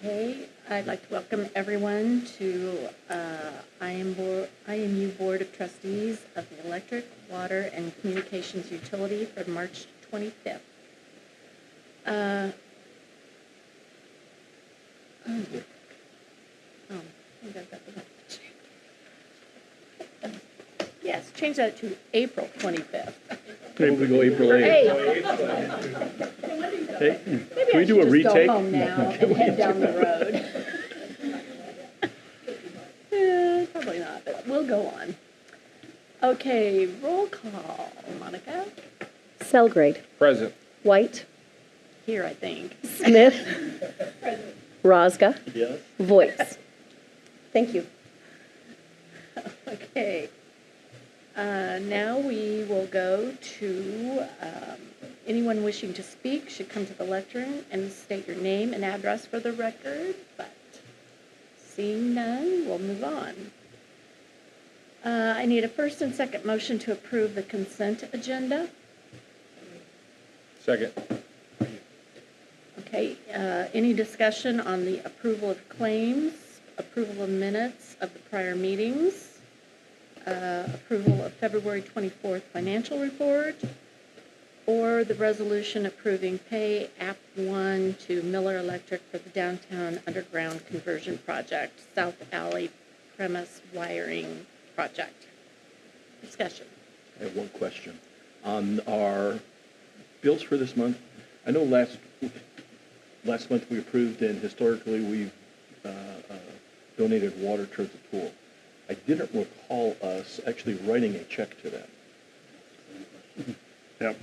Okay, I'd like to welcome everyone to IMU Board of Trustees of the Electric, Water, and Communications Utility for March 25th. Yes, change that to April 25th. Maybe we go April 8th. Hey, Maybe can we do a retake? Go home now and head down the road. Probably not, but we'll go on. Okay, roll call. Monica? Selgrade. Present. White. Here, I think. Smith. Rosga. Yes. Voice. Thank you. Okay. Now we will go to anyone wishing to speak should come to the lectern and state your name and address for the record, but seeing none, we'll move on. I need a first and second motion to approve the consent agenda. Second. Okay, any discussion on the approval of claims, approval of minutes of the prior meetings, approval of February 24th financial report, or the resolution approving pay App 1 to Miller Electric for the downtown underground conversion project, South Alley premise wiring project. Discussion. I have one question. On our bills for this month, I know last month we approved and historically we've donated water towards the pool. I didn't recall us actually writing a check to them. Yep.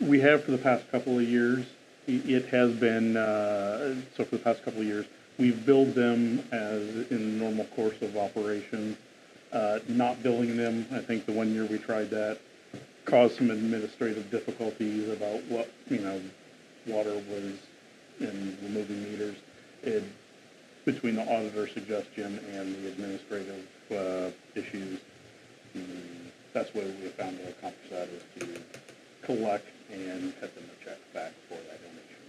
We have for the past couple of years. It has been, so for the past couple of years, we've billed them as in the normal course of operations. Not billing them, I think the one year we tried that, caused some administrative difficulties about what, water was in removing meters. Between the auditor's suggestion and the administrative issues, that's why we found to accomplish that is to collect and cut them a check back for that donation.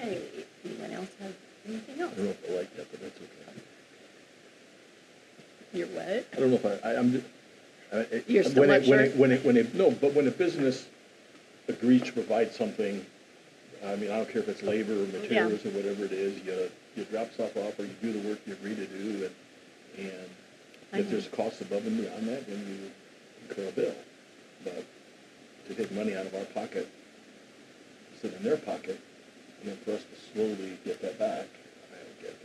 Okay, anyone else have anything else? I don't know if I like that, but that's okay. You're what? I don't know if I'm just. You're still not sure? When a business agrees to provide something, I mean, I don't care if it's labor or materials or whatever it is, you drop stuff off or you do the work you agree to do, and if there's costs above and beyond that, then you incur a bill. But to take money out of our pocket, sit in their pocket, and then for us to slowly get that back, I don't get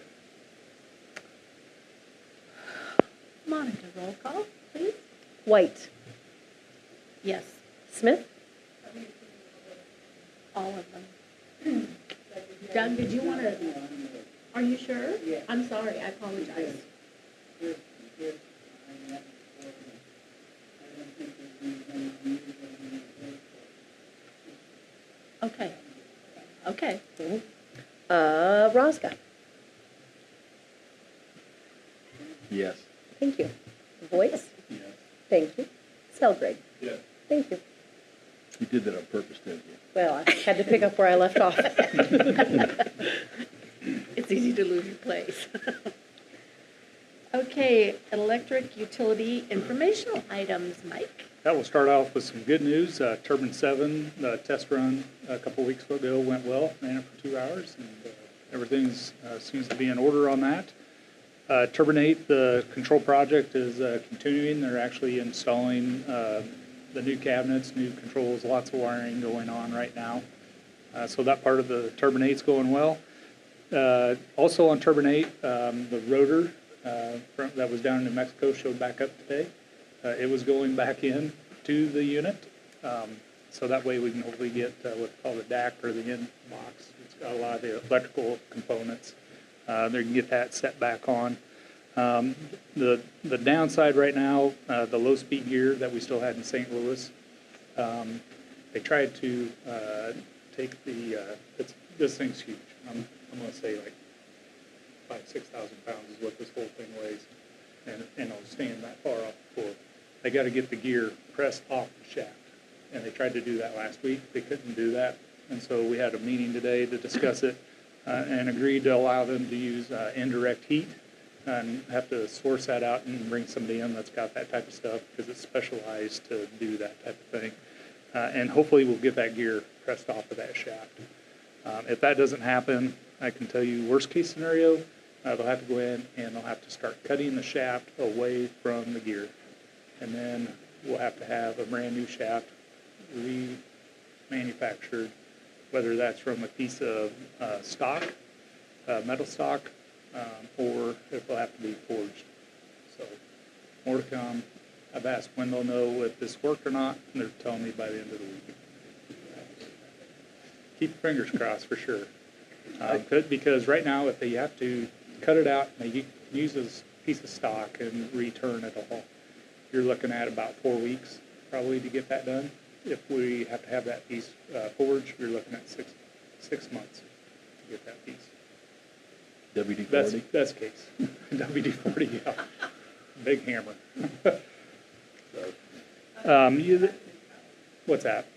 that. Monica, roll call, please. White. Yes, Smith. all of them. Doug, did you want to? Are you sure? Yeah. I'm sorry, I apologize. Okay. Okay. Rosga. Yes. Thank you. Voice. Yes. Thank you. Selgrade. Yes. Thank you. You did that on purpose, didn't you? Well, I had to pick up where I left off. It's easy to lose your place. Okay, electric utility informational items, Mike. That will start off with some good news. Turbine 7, the test run a couple weeks ago went well, ran it for 2 hours, and everything seems to be in order on that. Turbine 8, the control project is continuing. They're actually installing the new cabinets, new controls, lots of wiring going on right now. So that part of the Turbine 8 is going well. Also on Turbine 8, the rotor that was down in New Mexico showed back up today. It was going back in to the unit. So that way we can hopefully get what's called a DAC or the in box. It's got a lot of the electrical components. They can get that set back on. The downside right now, the low-speed gear that we still had in St. Louis, they tried to take the, this thing's huge. I'm going to say like 5,000 to 6,000 pounds is what this whole thing weighs, and it'll stand that far off the floor. They got to get the gear pressed off the shaft, and they tried to do that last week. They couldn't do that. And so we had a meeting today to discuss it and agreed to allow them to use indirect heat and have to source that out and bring somebody in that's got that type of stuff because it's specialized to do that type of thing. And hopefully we'll get that gear pressed off of that shaft. If that doesn't happen, I can tell you worst case scenario, they'll have to go in and they'll have to start cutting the shaft away from the gear. And then we'll have to have a brand new shaft remanufactured, whether that's from a piece of stock, metal stock, or if they'll have to be forged. So more to come. I've asked when they'll know if this worked or not, and they're telling me by the end of the week. Keep your fingers crossed for sure. Because right now, if they have to cut it out and they use this piece of stock and return it all, you're looking at about 4 weeks probably to get that done. If we have to have that piece forged, you're looking at six months to get that piece. WD-40? Best case. WD-40, yeah. Big hammer. What's that?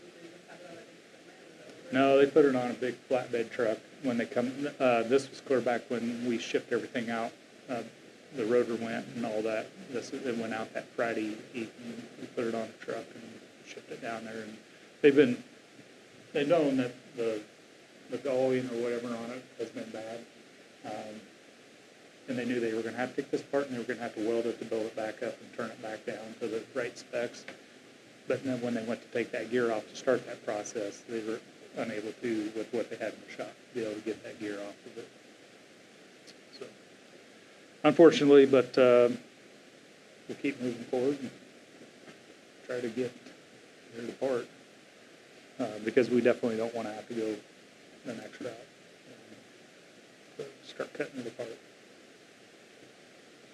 No, they put it on a big flatbed truck when they come. This was clear back when we shipped everything out. The rotor went and all that. It went out that Friday evening. We put it on a truck and shipped it down there. And they've known that the galling or whatever on it has been bad. And they knew they were going to have to take this part and they were going to have to weld it to build it back up and turn it back down to the right specs. But then when they went to take that gear off to start that process, they were unable to, with what they had in the shop, to be able to get that gear off of it. So, unfortunately, but we'll keep moving forward and try to get the part because we definitely don't want to have to go the next route. Start cutting it apart.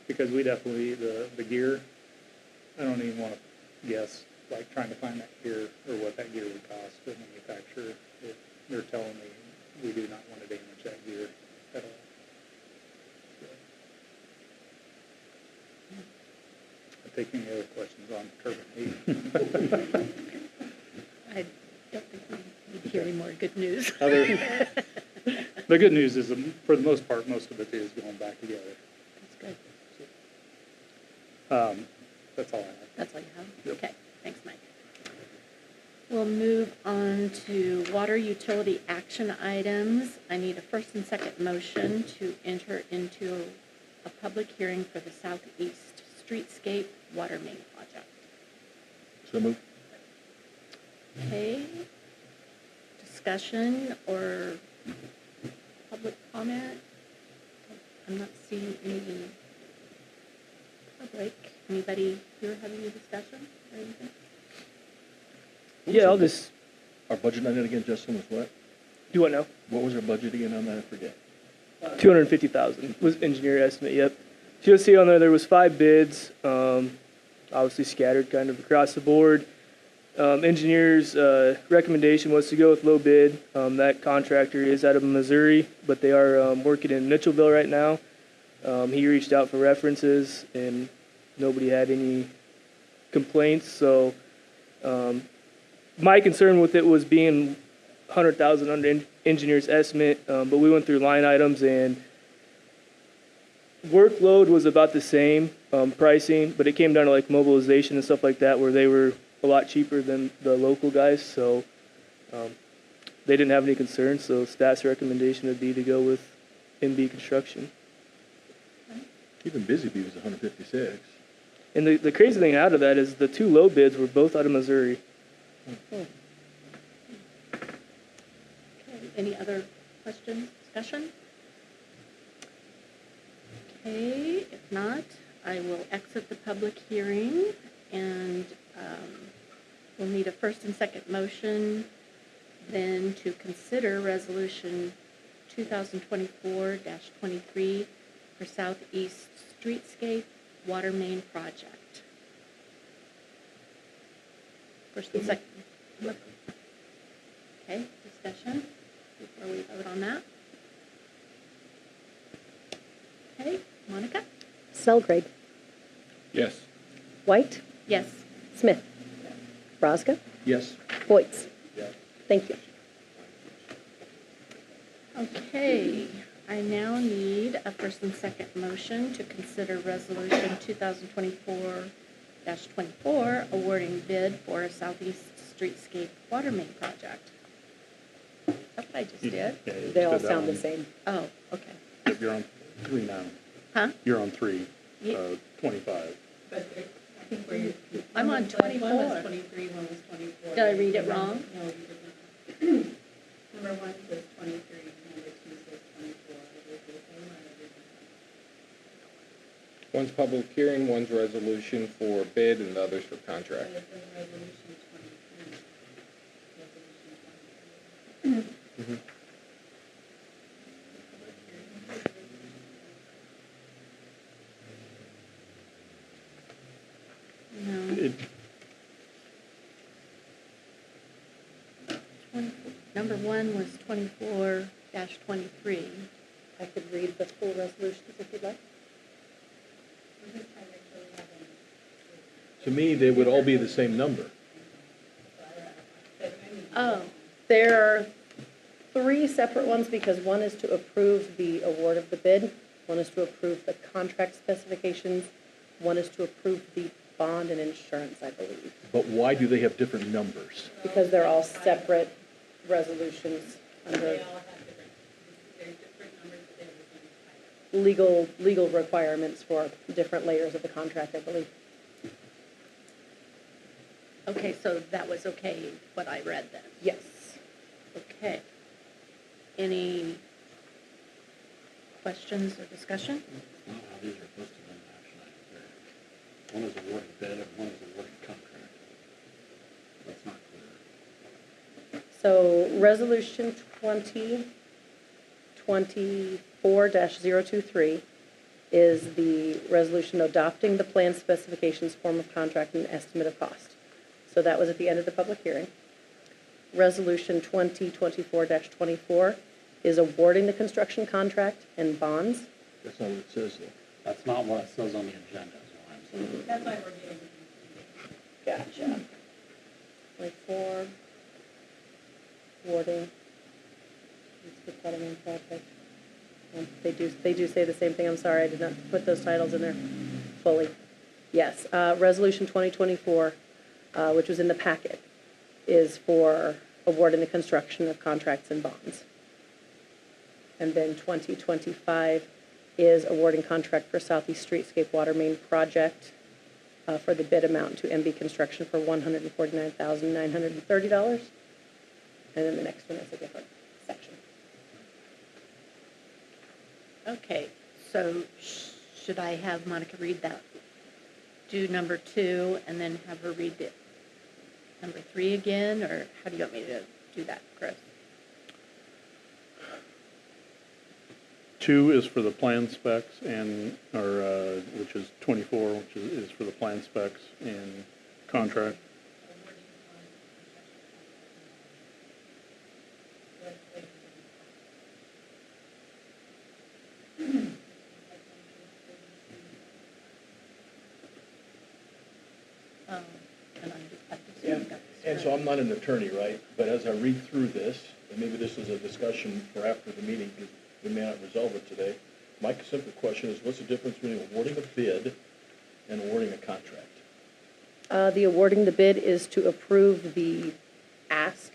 Because we definitely, the gear, I don't even want to guess, like trying to find that gear or what that gear would cost to manufacture. They're telling me we do not want to damage that gear at all. So, I'll take any other questions on turbine 8. I don't think we need to hear any more good news. The good news is, for the most part, most of it is going back together. That's good. That's all I have. That's all you have? Yep. Okay, thanks, Mike. We'll move on to water utility action items. I need a first and second motion to enter into a public hearing for the Southeast Streetscape Water Main Project. So moved. Okay. Discussion or public comment? I'm not seeing any public. Anybody here have any discussion or anything? Yeah, I'll just, Our budget on it again, Justin, was what? do what now? What was our budget again on that? I forget. 250,000 was engineer estimate, yep. So you'll see on there was 5 bids, obviously scattered kind of across the board. Engineer's recommendation was to go with low bid. That contractor is out of Missouri, but they are working in Mitchellville right now. He reached out for references, and nobody had any complaints. So my concern with it was being 100,000 under engineer's estimate, but we went through line items, and workload was about the same pricing, but it came down to like mobilization and stuff like that, where they were a lot cheaper than the local guys, so they didn't have any concerns, so staff's recommendation would be to go with MB Construction. Even Busy Bee was 156. And the crazy thing out of that is the 2 low bids were both out of Missouri. Okay. Any other questions, discussion? Okay, if not, I will exit the public hearing, and we'll need a first and second motion then to consider Resolution 2024-23 for Southeast Streetscape Water Main Project. First and second. Okay, discussion before we vote on that. Okay, Monica? Selgrade, Yes. White, Yes. Smith, Braska, Yes. Voights. Yes. Thank you. Okay, I now need a first and second motion to consider Resolution 2024-24, awarding bid for a Southeast Streetscape Water Main Project. That's what I just did? Yeah, you They just all did that sound the one. same. Oh, okay. Yep, you're on 3 now. Huh? You're on 3, Ye- 25. But I think where I'm on One 24. was 23, one was 24. Did I read it wrong? No, you did not. Number 1 says 23, number 2 says 24. Are they the same or are they different? One's public hearing, one's resolution for bid, and the other's for So contract. it says resolution 23. Resolution 23. No. It, Number 1 was 24-23. I could read the full resolutions if you'd like. To me, they would all be the same number. Oh, There are 3 separate ones because one is to approve the award of the bid, one is to approve the contract specifications, one is to approve the bond and insurance, I believe, But why do they have different numbers? because they're all separate resolutions under They all have different, they're different numbers, but they have the same title. legal requirements for different layers of the contract, I believe. okay, so that was okay, what I read then. Yes. Okay. Any questions or discussion? Not how these are listed in the action items there. One is awarding bid and one is awarding contract. That's not clear. So Resolution 2024-023 is the resolution adopting the plan specifications, form of contract, and estimate of cost. So that was at the end of the public hearing. Resolution 2024-24 is awarding the construction contract and bonds. That's not what it says, though. That's not what it says on the agenda, is what I'm saying. That's why we're getting Gotcha. 24, awarding, settlement project. They do say the same thing, I'm sorry, I did not put those titles in there fully. Yes, Resolution 2024, which was in the packet, is for awarding the construction of contracts and bonds. And then 2025 is awarding contract for Southeast Streetscape Water Main Project for the bid amount to MB Construction for $149,930. And then the next one is a different section. Okay, so should I have Monica read that? Do number 2 and then have her read it? Number 3 again, or how do you want me to do that, Chris? 2 is for the plan specs and, or, which is 24, which is for the plan specs and contract. And I just have to And, say that. and so I'm not an attorney, right? But as I read through this, and maybe this is a discussion for after the meeting, because we may not resolve it today. My simple question is, what's the difference between awarding a bid and awarding a contract? The awarding the bid is to approve the ask.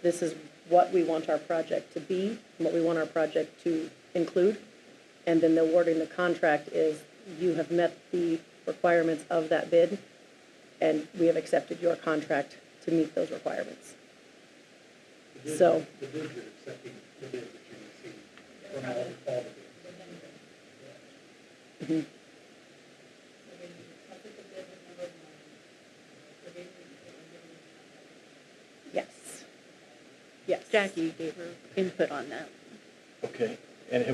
This is what we want our project to be, and what we want our project to include. And then the awarding the contract is you have met the requirements of that bid, and we have accepted your contract to meet those requirements. So, The bid, you're accepting the bid that you received from all the bids. mhm. Yes. Yes. Jackie gave her input on that. Okay, and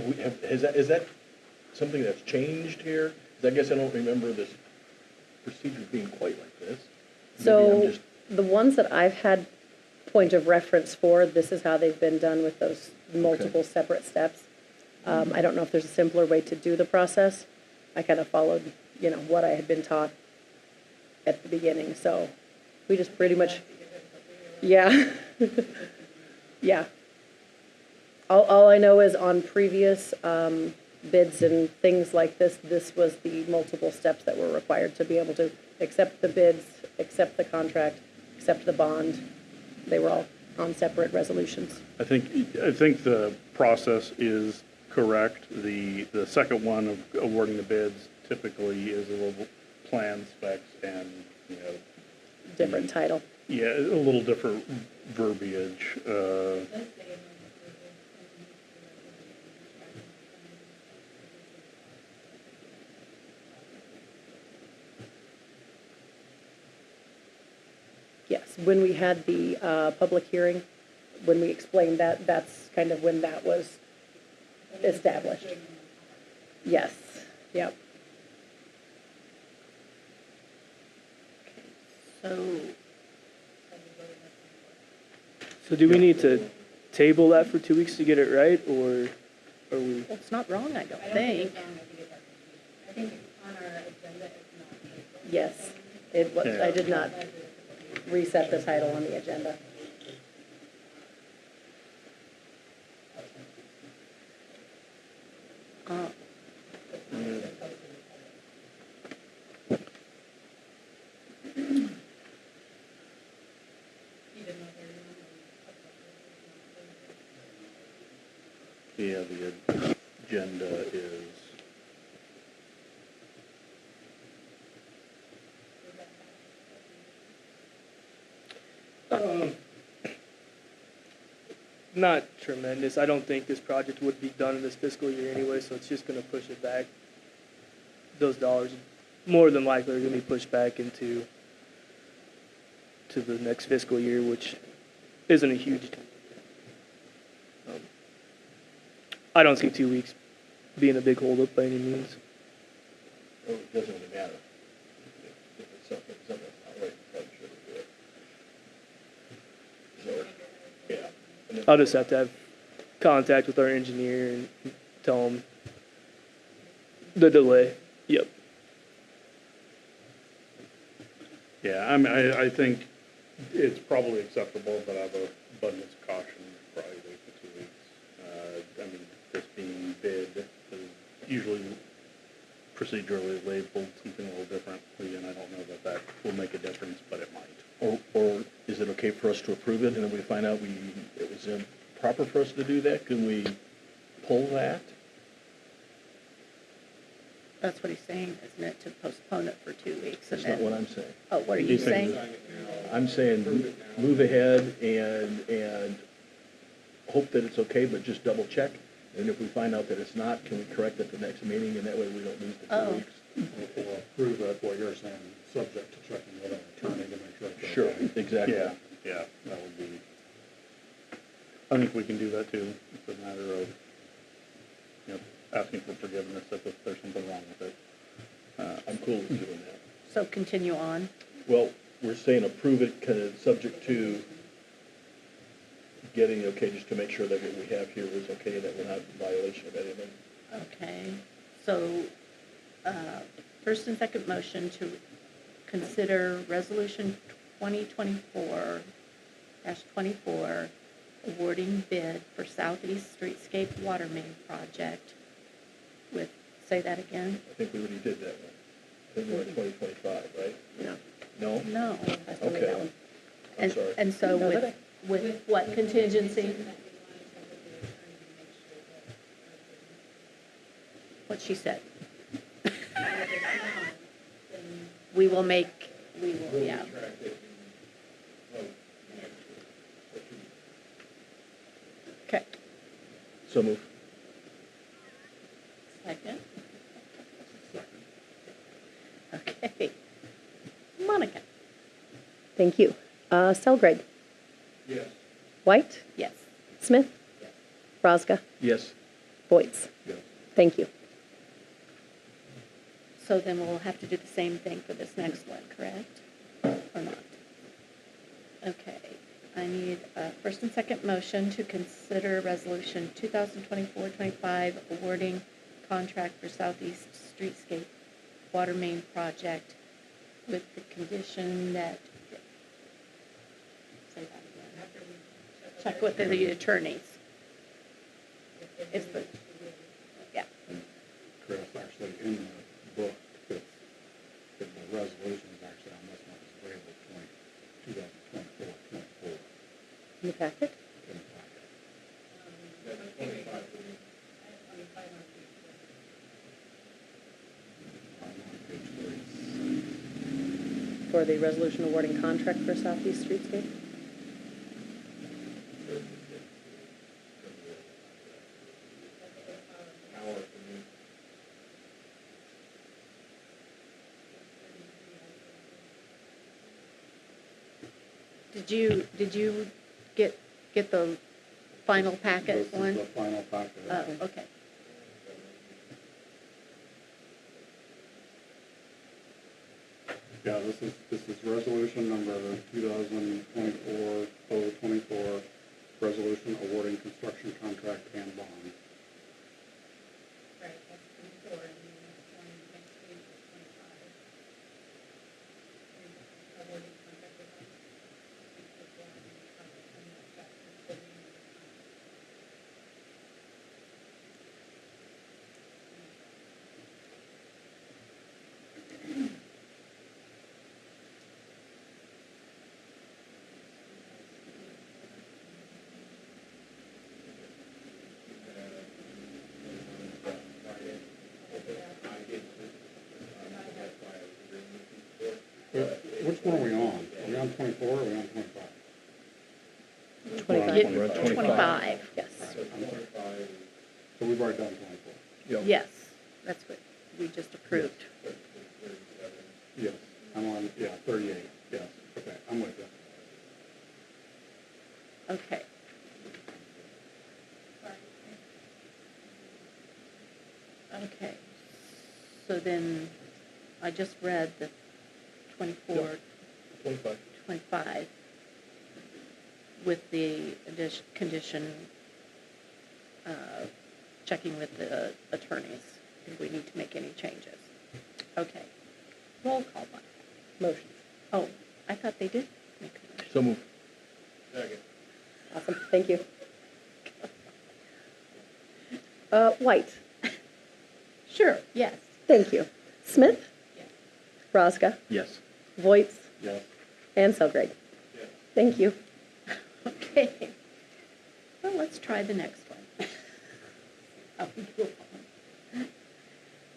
is that something that's changed here? 'Cause I guess I don't remember this procedure being quite like this. Maybe I'm So just- the ones that I've had point of reference for, this is how they've been done with those multiple separate steps. I don't know if there's a simpler way to do the process. I kind of followed, what I had been taught at the beginning, so we just pretty much, yeah. Yeah. All I know is on previous bids and things like this was the multiple steps that were required to be able to accept the bids, accept the contract, accept the bond. They were all on separate resolutions. I think the process is correct. The second one of awarding the bids typically is a little plan specs and, you know, Different title. yeah, a little different verbiage. Yes, when we had the public hearing, when we explained that, that's kind of when that was established. Yes, yep. So, So do we need to table that for 2 weeks to get it right, or are we? well, it's not wrong, I don't I don't think. think it's wrong if you get that confusion. I think it's on our agenda, it's not. Yes, it was, I did not reset the title on the agenda. Uh, Yeah, the agenda is, Not tremendous. I don't think this project would be done in this fiscal year anyway, so it's just gonna push it back. Those dollars more than likely are gonna be pushed back into the next fiscal year, which isn't a huge. I don't see 2 weeks being a big holdup by any means. Oh, it doesn't really matter. If it's something that's not right, you probably shouldn't do it. So, yeah. And then- I'll just have to have contact with our engineer and tell him the delay. Yep. yeah, I mean, I think it's probably acceptable, but I have an abundance of caution, probably wait for 2 weeks. I mean, this being bid is usually procedurally labeled something a little differently, and I don't know that that will make a difference, but it might. Or is it okay for us to approve it, and then we find out it was improper for us to do that? Can we pull that? That's what he's saying, isn't it, to postpone it for 2 weeks and That's not what then, I'm saying. oh, what are you He's saying saying? I'm saying move ahead and hope that it's okay, but just double check. And if we find out that it's not, can we correct it the next meeting, and that way we don't lose the 2 Oh. weeks? Or approve it, what you're saying, subject to checking with our attorney to make sure. it's Sure, okay. exactly. Yeah, that would be, I think we can do that too. It's a matter of, you know, asking for forgiveness if there's something wrong with it. I'm cool with doing that. So continue on. Well, we're saying approve it, kind of subject to getting okay, just to make sure that what we have here is okay, that we're not in violation of anything. Okay, so, first and second motion to consider Resolution 2024-24, awarding bid for Southeast Streetscape Water Main Project with, say that again? I think we already did that one. February 2025, right? No, No? No. I still need that one. I'm And, sorry. and so No, that's with what contingency? What she said. We will, yeah. Okay, So move. second. Okay. Monica? Thank you. Selgrade, Yes. White, Yes. Smith, Braska, Yes. Boyce. Yes. Thank you. So then we'll have to do the same thing for this next one, correct? Or not? Okay. I need a first and second motion to consider Resolution 2024-25 awarding contract for Southeast Streetscape Water Main Project with the condition that, say that again. Check with the attorneys. It's the, yeah. And Chris, actually in the book, that the resolution is actually on this one, is labeled 2024. In the packet? In the packet. On page 36. For the resolution awarding contract for Southeast Streetscape? Did you get the final packet This one? is the final packet. Oh, okay. Yeah, this is resolution number 2024-024, resolution awarding construction contract and bond. Right, that's 24, and then one next page is 25. Awarding contract with them. Which one are we on? Are we on 24 or are we on 25? 25. We're on 25, yes. So we've already done 24. Yes, that's what we just approved. Yes, I'm on, 38, yes, okay, I'm with you. Okay. Okay. So then, I just read the 24, 25. 25 with the condition, checking with the attorneys if we need to make any changes. Okay. Roll call, Mike. Motion. Oh, I thought they did make a motion. So move. Awesome, thank you. White, Sure, yes. thank you. Smith? Rosca? Yes. Voight? Yes. And Selgrad? Thank you. Okay. Well, let's try the next one. I'll go on.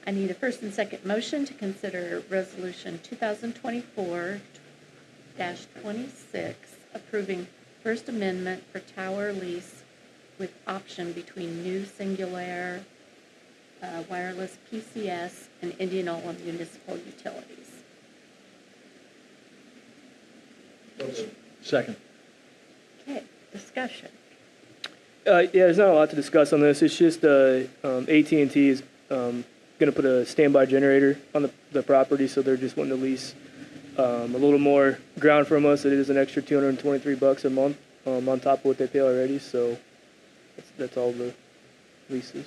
I need a first and second motion to consider Resolution 2024-26, approving First Amendment for tower lease with option between New Singular Wireless PCS and Indianola Municipal Utilities. Second. Okay, discussion. Yeah, there's not a lot to discuss on this. It's just AT&T is going to put a standby generator on the property, so they're just wanting to lease a little more ground from us. It is an extra $223 a month on top of what they pay already. So that's all the leases.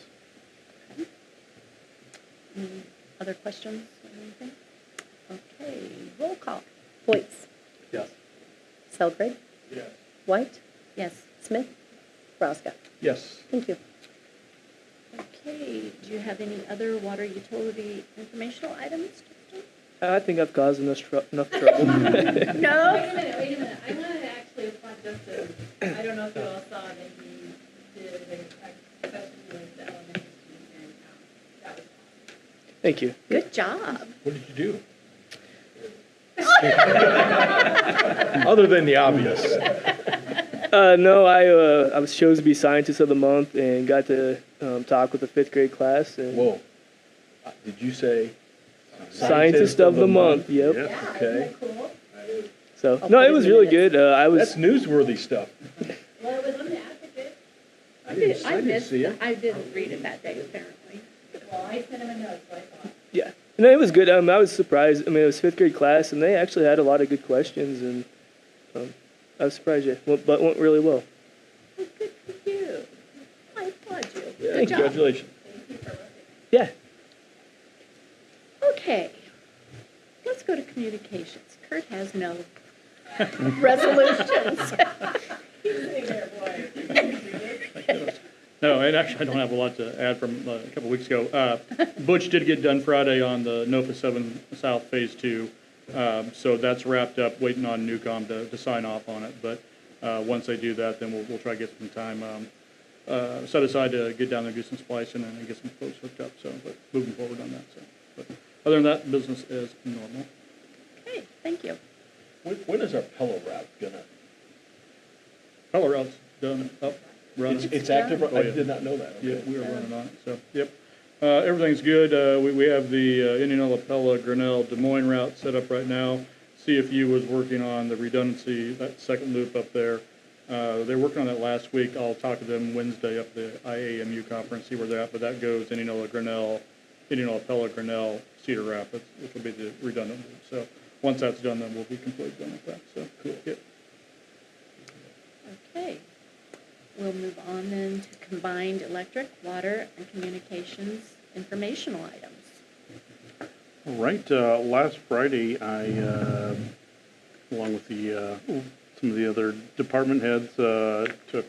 Any other questions or anything? Okay, roll call. Voight? Yes. Selgrad? Yes. White? Yes. Smith? Rosca? Yes. Thank you. Okay, do you have any other water utility informational items? I think I've caused enough trouble. No? Wait a minute, I wanted to actually applaud Justin. I don't know if you all saw that he did a session with the elementary students here in town. That was awesome. Thank you. Good job. What did you do? Other than the obvious. No, I was chosen to be Scientist of the Month and got to talk with the 5th grade class. And Whoa. Did you say? Scientist of the Month, yep. Yep, okay. Cool. So, I'll no, put it it was in the really minutes. good. I was That's newsworthy stuff. Well, it was on the Advocate. I didn't missed see it. I didn't read it that day, apparently. Well, I sent him a note, so I thought. Yeah, no, it was good. I was surprised. I mean, it was 5th grade class, and they actually had a lot of good questions, and I was surprised. But went really well. Well, good for you. I applaud you. Yeah, Good job. congratulations. Yeah. Okay, let's go to communications. Kurt has no resolutions. He's sitting there, boy. No, and actually, I don't have a lot to add from a couple weeks ago. Butch did get done Friday on the NOFA 7 South Phase 2. So that's wrapped up, waiting on Newcom to sign off on it. But once they do that, then we'll try to get some time set aside to get down there, do some splicing, and get some folks hooked up. So, but moving forward on that. So, but other than that, business is normal. Okay, thank you. When is our pillow route gonna? Color route's done, up, running. It's active, Oh, I yeah. did not know that. Yeah, Okay. we are running on it, so, yep. Everything's good. We have the Indianola, Pella, Grinnell, Des Moines route set up right now. CFU was working on the redundancy, that second loop up there. They were working on that last week. I'll talk to them Wednesday up at the IAMU conference, see where they're at, but that goes Indianola, Grinnell, Indianola, Pella, Grinnell, Cedar Rapids, which will be the redundant loop. So once that's done, then we'll be completely done with that, so, cool, yep. Okay. We'll move on then to combined electric, water, and communications informational items. All right, last Friday, I, along with some of the other department heads, took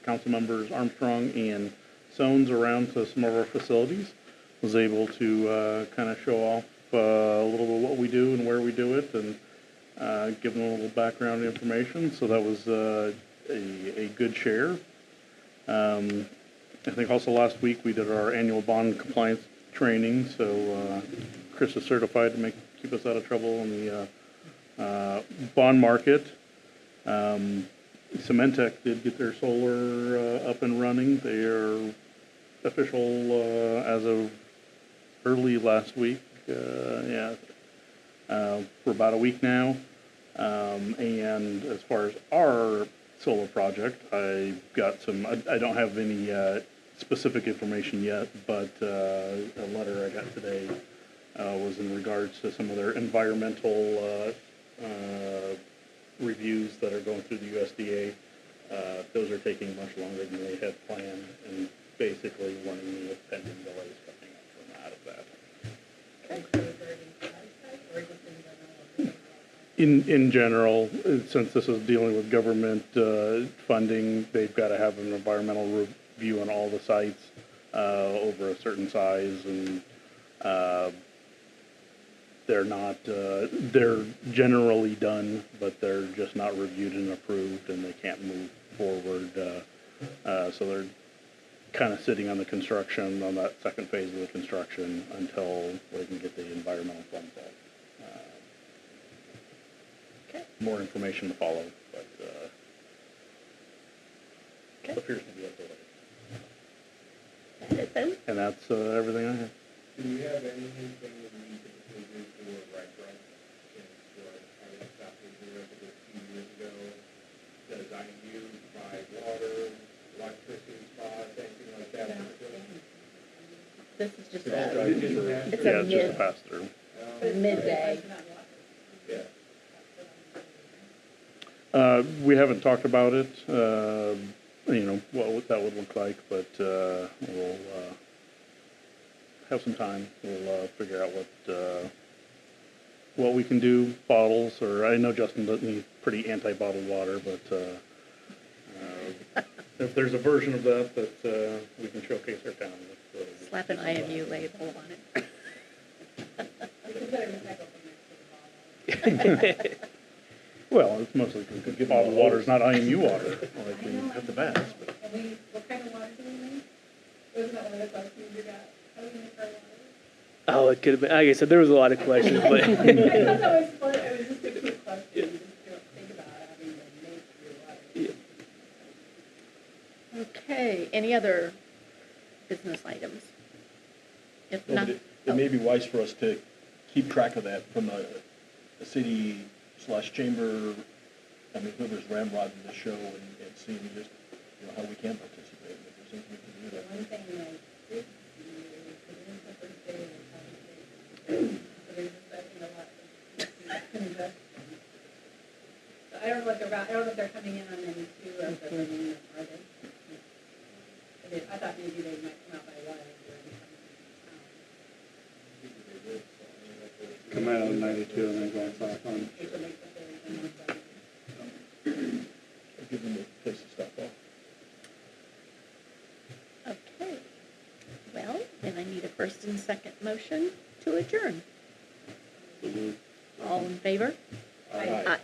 council members Armstrong and Sones around to some of our facilities. Was able to kind of show off a little bit what we do and where we do it, and give them a little background information. So that was a good share. I think also last week we did our annual bond compliance training, so Chris is certified to keep us out of trouble in the bond market. Cementech did get their solar up and running. They are official as of early last week, for about a week now. And as far as our solar project, I got some, I don't have any specific information yet, but a letter I got today was in regards to some of their environmental reviews that are going through the USDA. Those are taking much longer than they had planned, and basically warning me of pending delays coming up from out of that. In general, since this is dealing with government funding, they've got to have an environmental review on all the sites over a certain size, and they're not, they're generally done, but they're just not reviewed and approved, and they can't move forward. So they're kind of sitting on the construction, on that second phase of the construction, until they can get the environmental funds out. More information to follow, but appears to be up there. That it then? And that's everything I have. Do we have anything that we need to do for right I mean, stuff we did a few years ago, does IU provide water, electricity spots, anything like that? This is just It's a, it's Yeah, a it's just a pass-through. midday. Yeah. We haven't talked about it, you know, what that would look like, but we'll have some time. We'll figure out what we can do, bottles, or I know Justin doesn't need pretty anti-bottled water, but if there's a version of that we can showcase our town with. Slap an IMU label on it. Well, it's mostly because bottled water is not IMU water, like we have the best. But. What kind of water do we make? Wasn't that one of the questions you got? How do we make our water? Oh, it could have been, like I said, there was a lot of questions, but I thought that was fun, it was just a quick question, you just don't think about having to make your water. Okay, any other business items? If No, not, but it may be wise for us to keep track of that from a city/chamber, I mean, whoever's ramrodding the show, and seeing just, you know, how we can participate, if there's something we can do The that. one thing I did see is the Wednesday, Thursday, and Friday. So there's just, I think, a lot of investment. So I don't know what they're about, I don't know if they're coming in on any two, or if they're bringing in, are they? I thought maybe they might come out by one, or they Come out on 92 and then go south on. Give them a place to stop off. Okay. Well, then I need a first and second motion to adjourn. All in favor? Aye. Aye.